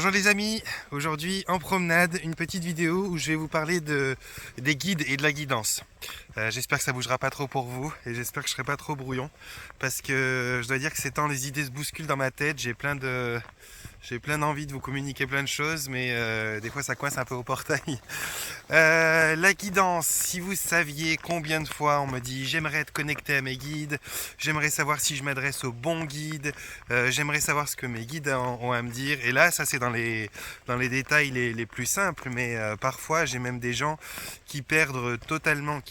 Bonjour les amis, aujourd'hui en promenade, une petite vidéo où je vais vous parler des guides et de la guidance. J'espère que ça bougera pas trop pour vous et j'espère que je serai pas trop brouillon parce que je dois dire que ces temps les idées se bousculent dans ma tête, j'ai plein d'envie de vous communiquer plein de choses mais des fois ça coince un peu au portail. La guidance, si vous saviez combien de fois on me dit j'aimerais être connecté à mes guides, j'aimerais savoir si je m'adresse au bon guide, j'aimerais savoir ce que mes guides ont à me dire. Et là, ça c'est dans les détails les plus simples, mais parfois j'ai même des gens qui perdent totalement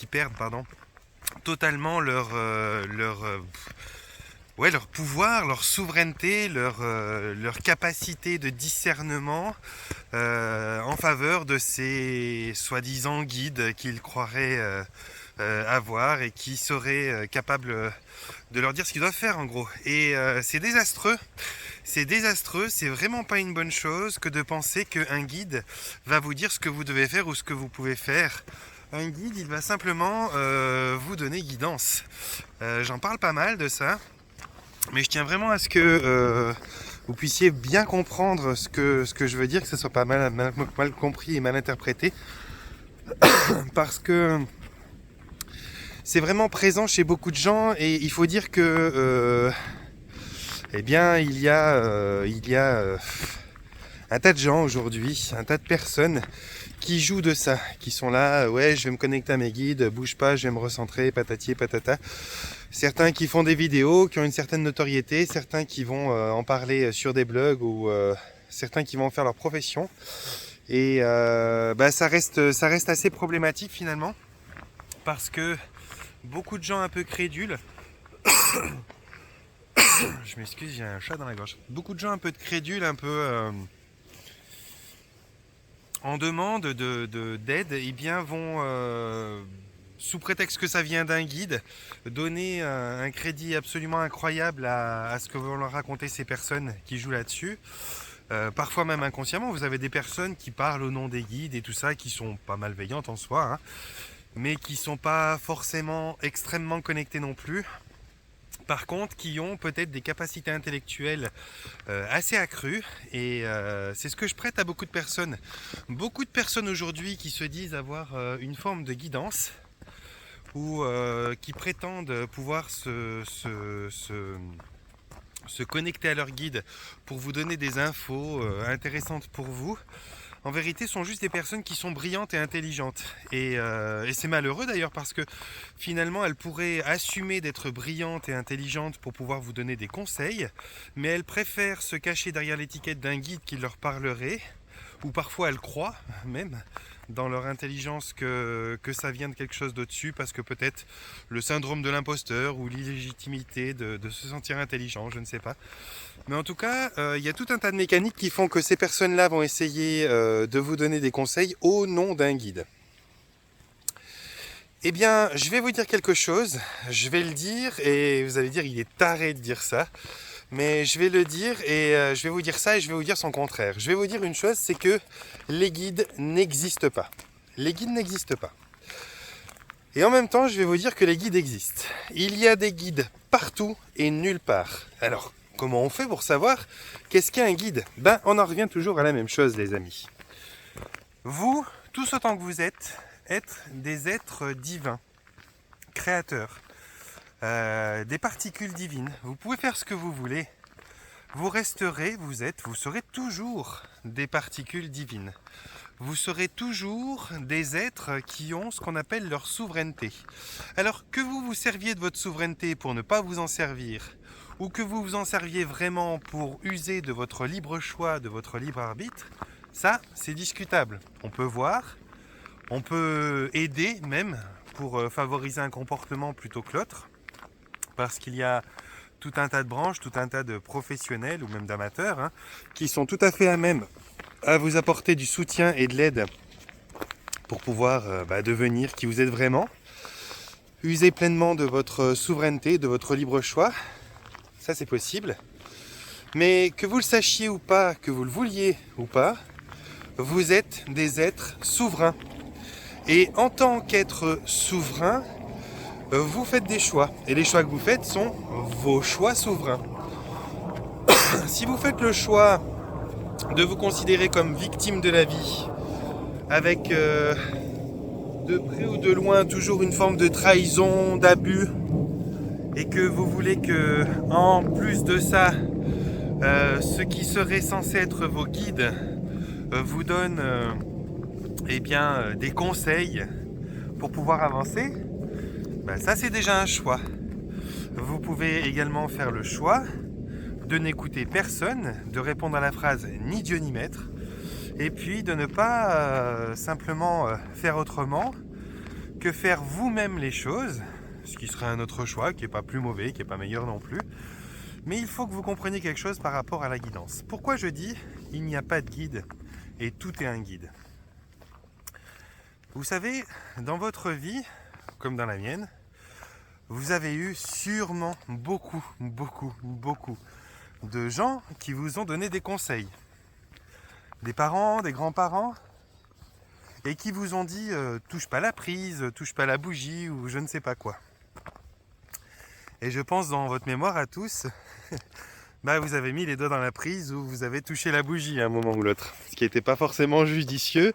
leur pouvoir, leur souveraineté, leur capacité de discernement en faveur de ces soi-disant guides qu'ils croiraient avoir et qui seraient capables de leur dire ce qu'ils doivent faire en gros. Et c'est désastreux. C'est désastreux, c'est vraiment pas une bonne chose que de penser qu'un guide va vous dire ce que vous devez faire ou ce que vous pouvez faire. Un guide, il va simplement vous donner guidance. J'en parle pas mal de ça, mais je tiens vraiment à ce que vous puissiez bien comprendre ce que je veux dire, que ce soit pas mal compris et mal interprété, parce que c'est vraiment présent chez beaucoup de gens et il faut dire que eh bien il y a un tas de gens aujourd'hui, un tas de personnes qui jouent de ça, qui sont là, ouais je vais me connecter à mes guides, bouge pas, je vais me recentrer, patati et patata. Certains qui font des vidéos, qui ont une certaine notoriété, certains qui vont en parler sur des blogs ou certains qui vont en faire leur profession. Et ça reste assez problématique finalement, parce que beaucoup de gens un peu crédules, je m'excuse, j'ai un chat dans la gorge. Beaucoup de gens un peu crédules, un peu en demande d'aide, eh bien vont sous prétexte que ça vient d'un guide, donner un crédit absolument incroyable à ce que vont leur raconter ces personnes qui jouent là-dessus. Parfois même inconsciemment, vous avez des personnes qui parlent au nom des guides et tout ça, qui sont pas malveillantes en soi, hein, mais qui sont pas forcément extrêmement connectées non plus. Par contre, qui ont peut-être des capacités intellectuelles assez accrues, et c'est ce que je prête à beaucoup de personnes. Beaucoup de personnes aujourd'hui qui se disent avoir une forme de guidance, ou qui prétendent pouvoir se connecter à leur guide pour vous donner des infos intéressantes pour vous, en vérité sont juste des personnes qui sont brillantes et intelligentes. Et c'est malheureux d'ailleurs, parce que finalement elles pourraient assumer d'être brillantes et intelligentes pour pouvoir vous donner des conseils, mais elles préfèrent se cacher derrière l'étiquette d'un guide qui leur parlerait, ou parfois elles croient même dans leur intelligence que ça vient de quelque chose d'au-dessus, parce que peut-être le syndrome de l'imposteur ou l'illégitimité de se sentir intelligent, je ne sais pas. Mais en tout cas, il y a tout un tas de mécaniques qui font que ces personnes-là vont essayer de vous donner des conseils au nom d'un guide. Eh bien, je vais vous dire quelque chose, je vais le dire, et vous allez dire il est taré de dire ça, mais je vais le dire et je vais vous dire ça et je vais vous dire son contraire. Je vais vous dire une chose, c'est que les guides n'existent pas. Les guides n'existent pas. Et en même temps, je vais vous dire que les guides existent. Il y a des guides partout et nulle part. Alors, comment on fait pour savoir qu'est-ce qu'est un guide ? Ben, on en revient toujours à la même chose, les amis. Vous, tous autant que vous êtes des êtres divins, créateurs. Des particules divines. Vous pouvez faire ce que vous voulez. Vous serez toujours des particules divines. Vous serez toujours des êtres qui ont ce qu'on appelle leur souveraineté. Alors que vous vous serviez de votre souveraineté pour ne pas vous en servir, ou que vous vous en serviez vraiment pour user de votre libre choix, de votre libre arbitre, ça c'est discutable. On peut voir, on peut aider même pour favoriser un comportement plutôt que l'autre. Parce qu'il y a tout un tas de branches, tout un tas de professionnels ou même d'amateurs hein, qui sont tout à fait à même à vous apporter du soutien et de l'aide pour pouvoir devenir qui vous êtes vraiment. Usez pleinement de votre souveraineté, de votre libre choix. Ça c'est possible. Mais que vous le sachiez ou pas, que vous le vouliez ou pas, vous êtes des êtres souverains. Et en tant qu'être souverain, vous faites des choix, et les choix que vous faites sont vos choix souverains. Si vous faites le choix de vous considérer comme victime de la vie, avec de près ou de loin toujours une forme de trahison, d'abus, et que vous voulez que, en plus de ça, ce qui serait censé être vos guides vous donne des conseils pour pouvoir avancer, ça c'est déjà un choix. Vous pouvez également faire le choix de n'écouter personne, de répondre à la phrase ni Dieu ni maître, et puis de ne pas simplement faire autrement que faire vous-même les choses, ce qui serait un autre choix, qui n'est pas plus mauvais, qui n'est pas meilleur non plus. Mais il faut que vous compreniez quelque chose par rapport à la guidance. Pourquoi je dis il n'y a pas de guide et tout est un guide? Vous savez, dans votre vie, comme dans la mienne, vous avez eu sûrement beaucoup de gens qui vous ont donné des conseils. Des parents, des grands-parents, et qui vous ont dit touche pas la prise, touche pas la bougie ou je ne sais pas quoi. Et je pense dans votre mémoire à tous, vous avez mis les doigts dans la prise ou vous avez touché la bougie à un moment ou l'autre. Ce qui n'était pas forcément judicieux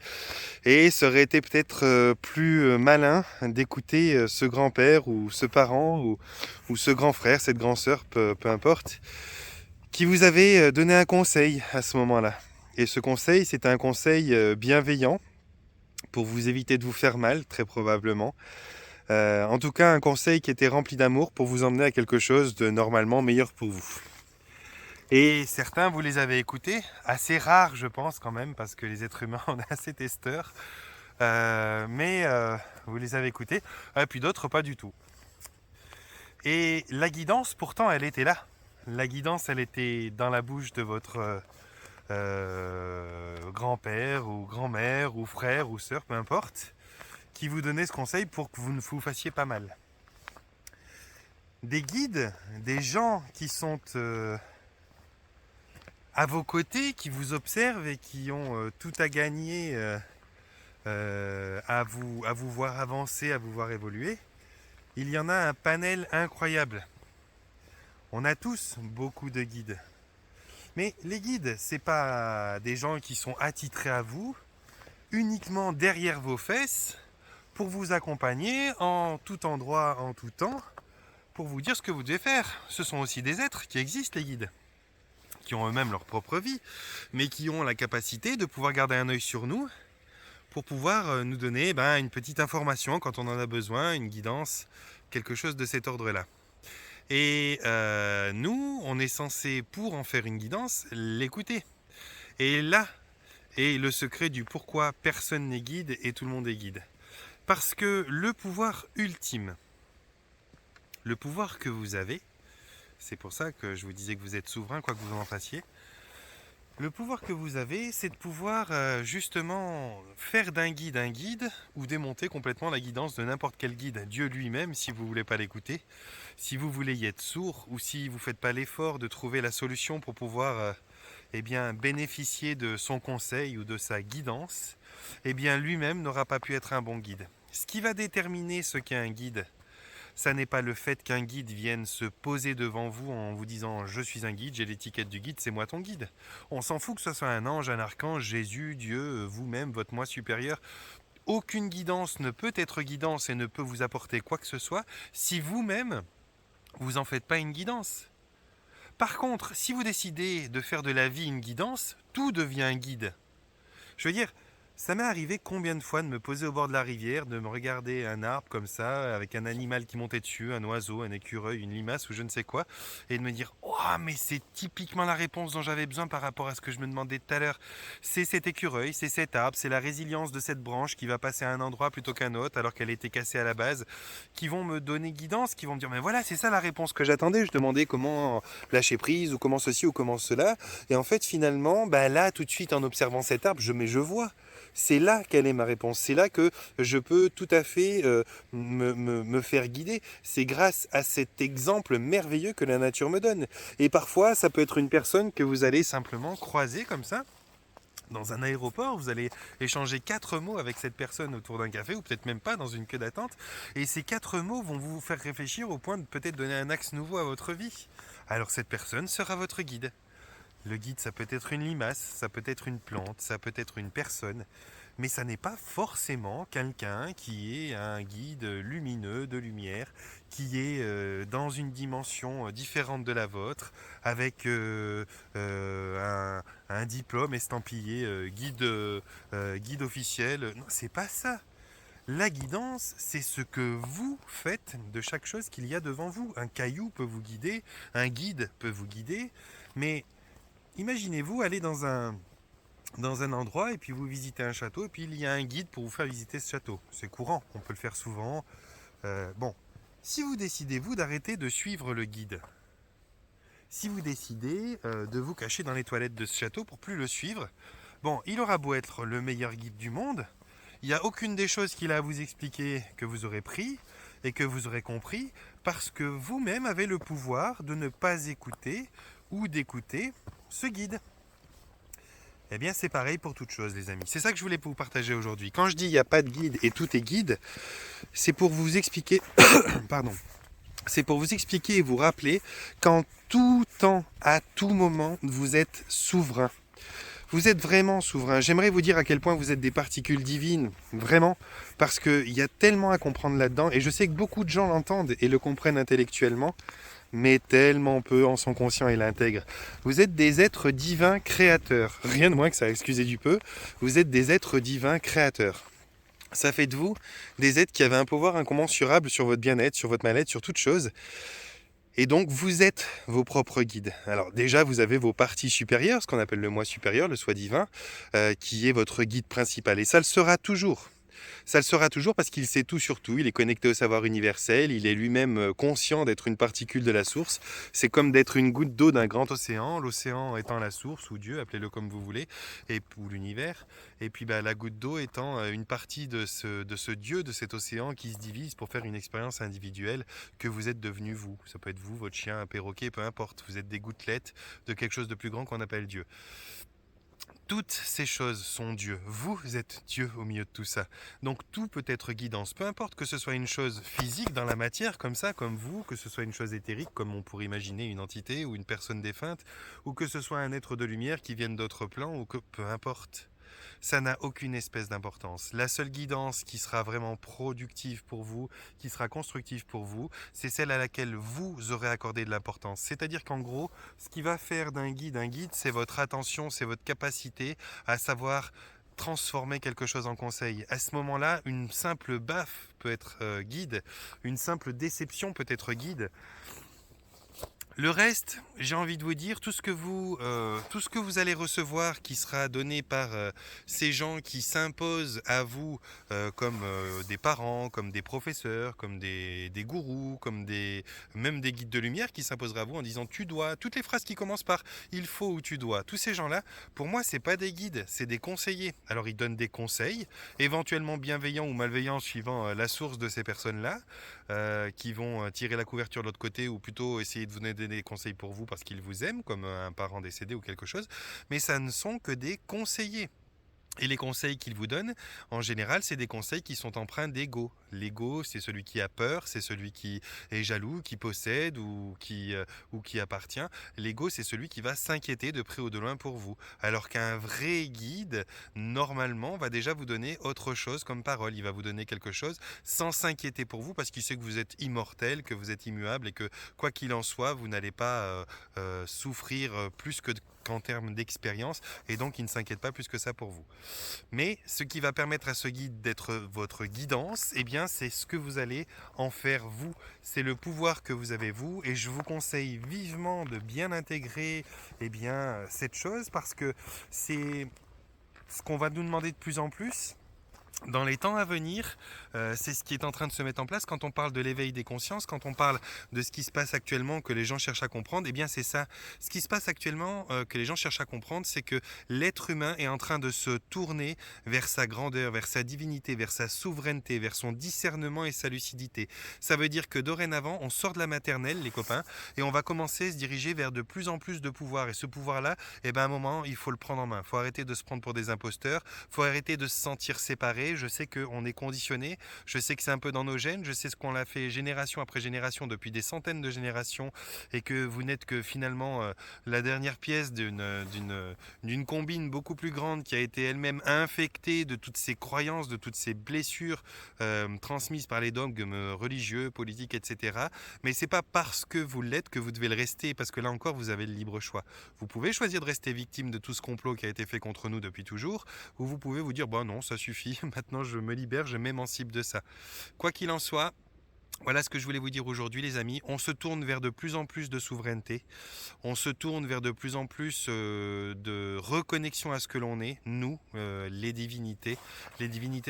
et ça aurait été peut-être plus malin d'écouter ce grand-père ou ce parent ou ce grand frère, cette grand-sœur, peu importe, qui vous avait donné un conseil à ce moment-là. Et ce conseil, c'était un conseil bienveillant pour vous éviter de vous faire mal, très probablement. En tout cas, un conseil qui était rempli d'amour pour vous emmener à quelque chose de normalement meilleur pour vous. Et certains, vous les avez écoutés, assez rares je pense quand même, parce que les êtres humains, on est assez testeurs, mais vous les avez écoutés, et puis d'autres pas du tout. Et la guidance, pourtant, elle était là. La guidance, elle était dans la bouche de votre grand-père ou grand-mère ou frère ou sœur, peu importe, qui vous donnait ce conseil pour que vous ne vous fassiez pas mal. Des guides, des gens qui sont à vos côtés, qui vous observent et qui ont tout à gagner à vous voir avancer, à vous voir évoluer, il y en a un panel incroyable. On a tous beaucoup de guides. Mais les guides, c'est pas des gens qui sont attitrés à vous, uniquement derrière vos fesses, pour vous accompagner en tout endroit, en tout temps, pour vous dire ce que vous devez faire. Ce sont aussi des êtres qui existent, les guides, qui ont eux-mêmes leur propre vie, mais qui ont la capacité de pouvoir garder un œil sur nous pour pouvoir nous donner une petite information quand on en a besoin, une guidance, quelque chose de cet ordre-là. Et nous, on est censé, pour en faire une guidance, l'écouter. Et là est le secret du pourquoi personne n'est guide et tout le monde est guide. Parce que le pouvoir ultime, le pouvoir que vous avez, c'est pour ça que je vous disais que vous êtes souverain, quoi que vous en fassiez, le pouvoir que vous avez, c'est de pouvoir justement faire d'un guide un guide ou démonter complètement la guidance de n'importe quel guide, Dieu lui-même, si vous ne voulez pas l'écouter, si vous voulez y être sourd ou si vous ne faites pas l'effort de trouver la solution pour pouvoir bénéficier de son conseil ou de sa guidance, lui-même n'aura pas pu être un bon guide. Ce qui va déterminer ce qu'est un guide, ça n'est pas le fait qu'un guide vienne se poser devant vous en vous disant « je suis un guide, j'ai l'étiquette du guide, c'est moi ton guide ». On s'en fout que ce soit un ange, un archange, Jésus, Dieu, vous-même, votre moi supérieur. Aucune guidance ne peut être guidance et ne peut vous apporter quoi que ce soit si vous-même, vous n'en faites pas une guidance. Par contre, si vous décidez de faire de la vie une guidance, tout devient un guide. Je veux dire, ça m'est arrivé combien de fois de me poser au bord de la rivière, de me regarder un arbre comme ça, avec un animal qui montait dessus, un oiseau, un écureuil, une limace ou je ne sais quoi, et de me dire « Oh, mais c'est typiquement la réponse dont j'avais besoin par rapport à ce que je me demandais tout à l'heure. C'est cet écureuil, c'est cet arbre, c'est la résilience de cette branche qui va passer à un endroit plutôt qu'un autre alors qu'elle était cassée à la base, qui vont me donner guidance, qui vont me dire « Mais voilà, c'est ça la réponse que j'attendais, je demandais comment lâcher prise ou comment ceci ou comment cela. » Et en fait, finalement, là, tout de suite, en observant cet arbre, je vois. C'est là quelle est ma réponse. C'est là que je peux tout à fait me faire guider. C'est grâce à cet exemple merveilleux que la nature me donne. Et parfois, ça peut être une personne que vous allez simplement croiser comme ça. Dans un aéroport, vous allez échanger 4 mots avec cette personne autour d'un café, ou peut-être même pas dans une queue d'attente. Et ces 4 mots vont vous faire réfléchir au point de peut-être donner un axe nouveau à votre vie. Alors cette personne sera votre guide. Le guide, ça peut être une limace, ça peut être une plante, ça peut être une personne, mais ça n'est pas forcément quelqu'un qui est un guide lumineux de lumière, qui est dans une dimension différente de la vôtre, avec un diplôme estampillé guide officiel. Non, c'est pas ça. La guidance, c'est ce que vous faites de chaque chose qu'il y a devant vous. Un caillou peut vous guider, un guide peut vous guider, mais imaginez-vous aller dans un endroit et puis vous visitez un château et puis il y a un guide pour vous faire visiter ce château. C'est courant, on peut le faire souvent. Bon, si vous décidez, vous, d'arrêter de suivre le guide, si vous décidez de vous cacher dans les toilettes de ce château pour plus le suivre, bon, il aura beau être le meilleur guide du monde, il n'y a aucune des choses qu'il a à vous expliquer que vous aurez pris et que vous aurez compris parce que vous-même avez le pouvoir de ne pas écouter ou d'écouter ce guide. Eh bien, c'est pareil pour toute chose, les amis. C'est ça que je voulais vous partager aujourd'hui. Quand je dis il n'y a pas de guide et tout est guide, c'est pour vous expliquer, pardon, c'est pour vous expliquer et vous rappeler qu'en tout temps, à tout moment, vous êtes souverain. Vous êtes vraiment souverain. J'aimerais vous dire à quel point vous êtes des particules divines, vraiment, parce qu'il y a tellement à comprendre là-dedans, et je sais que beaucoup de gens l'entendent et le comprennent intellectuellement, mais tellement peu en sont conscients et l'intègrent. Vous êtes des êtres divins créateurs, rien de moins que ça, excusez du peu, vous êtes des êtres divins créateurs. Ça fait de vous des êtres qui avaient un pouvoir incommensurable sur votre bien-être, sur votre mal-être, sur toute chose. Et donc, vous êtes vos propres guides. Alors déjà, vous avez vos parties supérieures, ce qu'on appelle le moi supérieur, le soi divin, qui est votre guide principal. Et ça le sera toujours. Ça le sera toujours parce qu'il sait tout sur tout, il est connecté au savoir universel, il est lui-même conscient d'être une particule de la source. C'est comme d'être une goutte d'eau d'un grand océan, l'océan étant la source, ou Dieu, appelez-le comme vous voulez, ou l'univers. Et puis la goutte d'eau étant une partie de ce Dieu, de cet océan qui se divise pour faire une expérience individuelle que vous êtes devenu vous. Ça peut être vous, votre chien, un perroquet, peu importe. Vous êtes des gouttelettes de quelque chose de plus grand qu'on appelle Dieu. Toutes ces choses sont Dieu. Vous êtes Dieu au milieu de tout ça. Donc tout peut être guidance. Peu importe que ce soit une chose physique dans la matière, comme ça, comme vous, que ce soit une chose éthérique, comme on pourrait imaginer une entité ou une personne défunte, ou que ce soit un être de lumière qui vienne d'autres plans, ou que peu importe. Ça n'a aucune espèce d'importance. La seule guidance qui sera vraiment productive pour vous, qui sera constructive pour vous, c'est celle à laquelle vous aurez accordé de l'importance. C'est-à-dire qu'en gros, ce qui va faire d'un guide un guide, c'est votre attention, c'est votre capacité à savoir transformer quelque chose en conseil. À ce moment-là, une simple baffe peut être guide, une simple déception peut être guide. Le reste, j'ai envie de vous dire, tout ce que vous allez recevoir qui sera donné par ces gens qui s'imposent à vous comme des parents, comme des professeurs, comme des gourous, même des guides de lumière qui s'imposeraient à vous en disant tu dois, toutes les phrases qui commencent par il faut ou tu dois, tous ces gens-là, pour moi, c'est pas des guides, c'est des conseillers. Alors ils donnent des conseils, éventuellement bienveillants ou malveillants suivant la source de ces personnes-là, qui vont tirer la couverture de l'autre côté ou plutôt essayer de vous donner des conseils pour vous parce qu'ils vous aiment comme un parent décédé ou quelque chose, mais ça ne sont que des conseillers. Et les conseils qu'ils vous donnent, en général, c'est des conseils qui sont empreints d'ego. L'ego, c'est celui qui a peur, c'est celui qui est jaloux, qui possède ou qui appartient. L'ego, c'est celui qui va s'inquiéter de près ou de loin pour vous. Alors qu'un vrai guide, normalement, va déjà vous donner autre chose comme parole. Il va vous donner quelque chose sans s'inquiéter pour vous parce qu'il sait que vous êtes immortel, que vous êtes immuable et que quoi qu'il en soit, vous n'allez pas souffrir plus qu'en termes d'expérience et donc il ne s'inquiète pas plus que ça pour vous. Mais ce qui va permettre à ce guide d'être votre guidance, eh bien c'est ce que vous allez en faire vous. C'est le pouvoir que vous avez vous et je vous conseille vivement de bien intégrer cette chose parce que c'est ce qu'on va nous demander de plus en plus. Dans les temps à venir, c'est ce qui est en train de se mettre en place quand on parle de l'éveil des consciences, quand on parle de ce qui se passe actuellement, que les gens cherchent à comprendre, eh bien c'est ça. Ce qui se passe actuellement, que les gens cherchent à comprendre, c'est que l'être humain est en train de se tourner vers sa grandeur, vers sa divinité, vers sa souveraineté, vers son discernement et sa lucidité. Ça veut dire que dorénavant, on sort de la maternelle, les copains, et on va commencer à se diriger vers de plus en plus de pouvoir. Et ce pouvoir-là, à un moment, il faut le prendre en main. Il faut arrêter de se prendre pour des imposteurs, il faut arrêter de se sentir séparé, préparé, je sais qu'on est conditionné, je sais que c'est un peu dans nos gènes, je sais ce qu'on l'a fait génération après génération depuis des centaines de générations et que vous n'êtes que finalement la dernière pièce d'une combine beaucoup plus grande qui a été elle-même infectée de toutes ces croyances, de toutes ces blessures transmises par les dogmes religieux, politiques, etc. Mais c'est pas parce que vous l'êtes que vous devez le rester, parce que là encore vous avez le libre choix. Vous pouvez choisir de rester victime de tout ce complot qui a été fait contre nous depuis toujours, ou vous pouvez vous dire bon non, ça suffit, maintenant je me libère, je m'émancipe de ça. Quoi qu'il en soit, voilà ce que je voulais vous dire aujourd'hui les amis, on se tourne vers de plus en plus de souveraineté, on se tourne vers de plus en plus de reconnexion à ce que l'on est, nous, les divinités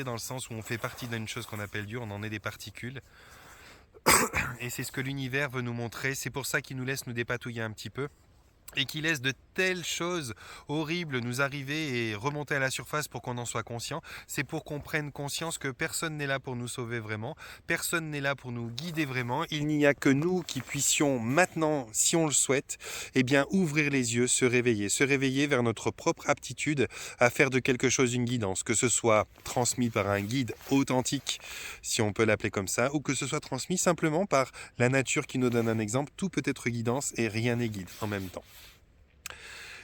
dans le sens où on fait partie d'une chose qu'on appelle Dieu, on en est des particules, et c'est ce que l'univers veut nous montrer, c'est pour ça qu'il nous laisse nous dépatouiller un petit peu, et qui laisse de telles choses horribles nous arriver et remonter à la surface pour qu'on en soit conscient. C'est pour qu'on prenne conscience que personne n'est là pour nous sauver vraiment, personne n'est là pour nous guider vraiment. Il n'y a que nous qui puissions maintenant, si on le souhaite, eh bien ouvrir les yeux, se réveiller vers notre propre aptitude à faire de quelque chose une guidance, que ce soit transmis par un guide authentique, si on peut l'appeler comme ça, ou que ce soit transmis simplement par la nature qui nous donne un exemple. Tout peut être guidance et rien n'est guide en même temps.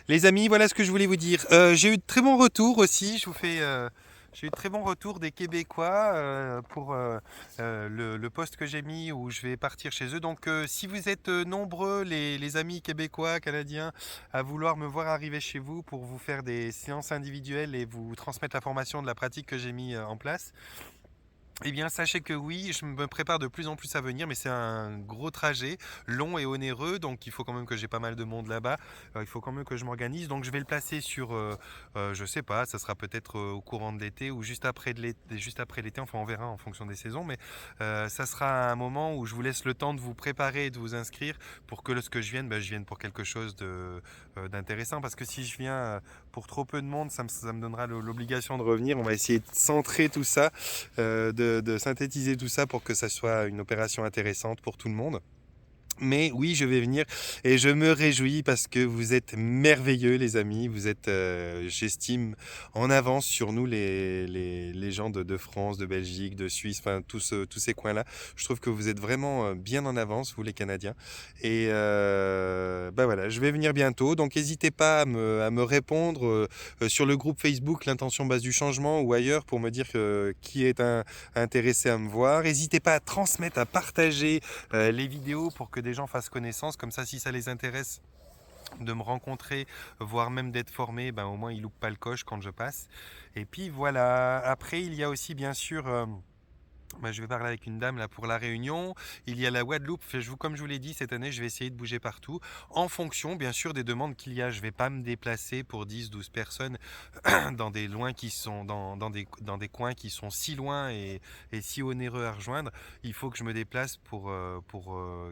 Les amis, voilà ce que je voulais vous dire. J'ai eu de très bons retours aussi. J'ai eu de très bons retours des Québécois pour le post que j'ai mis où je vais partir chez eux. Donc si vous êtes nombreux, les amis québécois, canadiens, à vouloir me voir arriver chez vous pour vous faire des séances individuelles et vous transmettre la formation de la pratique que j'ai mis en place, eh bien, sachez que oui, je me prépare de plus en plus à venir, mais c'est un gros trajet, long et onéreux, donc il faut quand même que j'ai pas mal de monde là-bas, il faut quand même que je m'organise, donc je vais le placer sur, je sais pas, ça sera peut-être au courant de l'été ou juste après l'été, enfin on verra en fonction des saisons, mais ça sera un moment où je vous laisse le temps de vous préparer et de vous inscrire pour que lorsque je vienne pour quelque chose d'intéressant, parce que si je viens pour trop peu de monde, ça me donnera l'obligation de revenir, on va essayer de centrer tout ça, de synthétiser tout ça pour que ça soit une opération intéressante pour tout le monde. Mais oui, je vais venir et je me réjouis parce que vous êtes merveilleux les amis, vous êtes, j'estime, en avance sur nous les gens de France, de Belgique, de Suisse, enfin tous ces coins-là. Je trouve que vous êtes vraiment bien en avance, vous les Canadiens. Et bah voilà, je vais venir bientôt, donc n'hésitez pas à me répondre sur le groupe Facebook L'Intention Base du Changement ou ailleurs pour me dire qui est intéressé à me voir. N'hésitez pas à transmettre, à partager les vidéos pour que des gens fassent connaissance, comme ça si ça les intéresse de me rencontrer, voire même d'être formé, ben au moins ils loupent pas le coche quand je passe. Et puis voilà, après il y a aussi bien sûr je vais parler avec une dame là pour la Réunion. Il y a la Guadeloupe. Comme je vous l'ai dit, cette année, je vais essayer de bouger partout en fonction, bien sûr, des demandes qu'il y a. Je ne vais pas me déplacer pour 10-12 personnes dans des dans des coins qui sont si loin et si onéreux à rejoindre. Il faut que je me déplace pour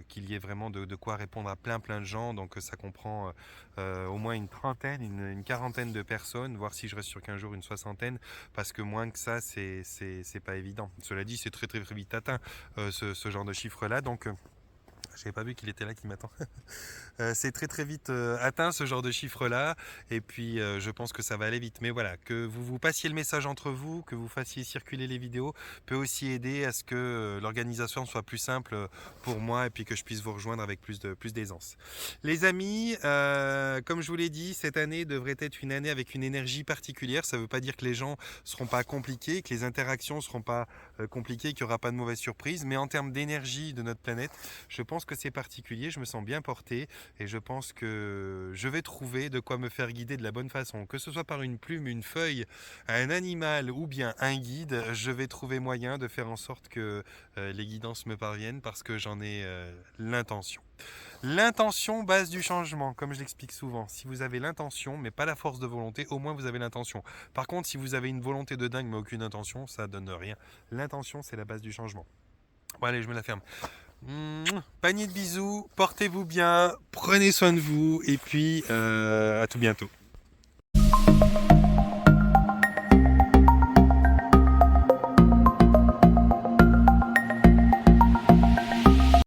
qu'il y ait vraiment de quoi répondre à plein de gens. Donc ça comprend au moins une trentaine, une quarantaine de personnes, voire si je reste sur 15 jours, une soixantaine, parce que moins que ça, c'est pas évident. Cela dit, c'est très vite atteint ce genre de chiffre là, donc j'avais pas vu qu'il était là qui m'attend. C'est très vite atteint ce genre de chiffre là, et puis je pense que ça va aller vite, mais voilà, que vous passiez le message entre vous, que vous fassiez circuler les vidéos peut aussi aider à ce que l'organisation soit plus simple pour moi et puis que je puisse vous rejoindre avec plus d'aisance. Les amis, comme je vous l'ai dit, cette année devrait être une année avec une énergie particulière. Ça veut pas dire que les gens seront pas compliqués, que les interactions seront pas compliquées, qu'il n'y aura pas de mauvaises surprises, mais en termes d'énergie de notre planète, je pense que c'est particulier, je me sens bien porté et je pense que je vais trouver de quoi me faire guider de la bonne façon, que ce soit par une plume, une feuille, un animal ou bien un guide. Je vais trouver moyen de faire en sorte que les guidances me parviennent parce que j'en ai l'intention. L'intention, base du changement, comme je l'explique souvent. Si vous avez l'intention, mais pas la force de volonté, au moins vous avez l'intention. Par contre, si vous avez une volonté de dingue, mais aucune intention, ça donne rien. L'intention, c'est la base du changement. Bon, allez, je me la ferme. Panier de bisous, portez-vous bien, prenez soin de vous, et puis à tout bientôt.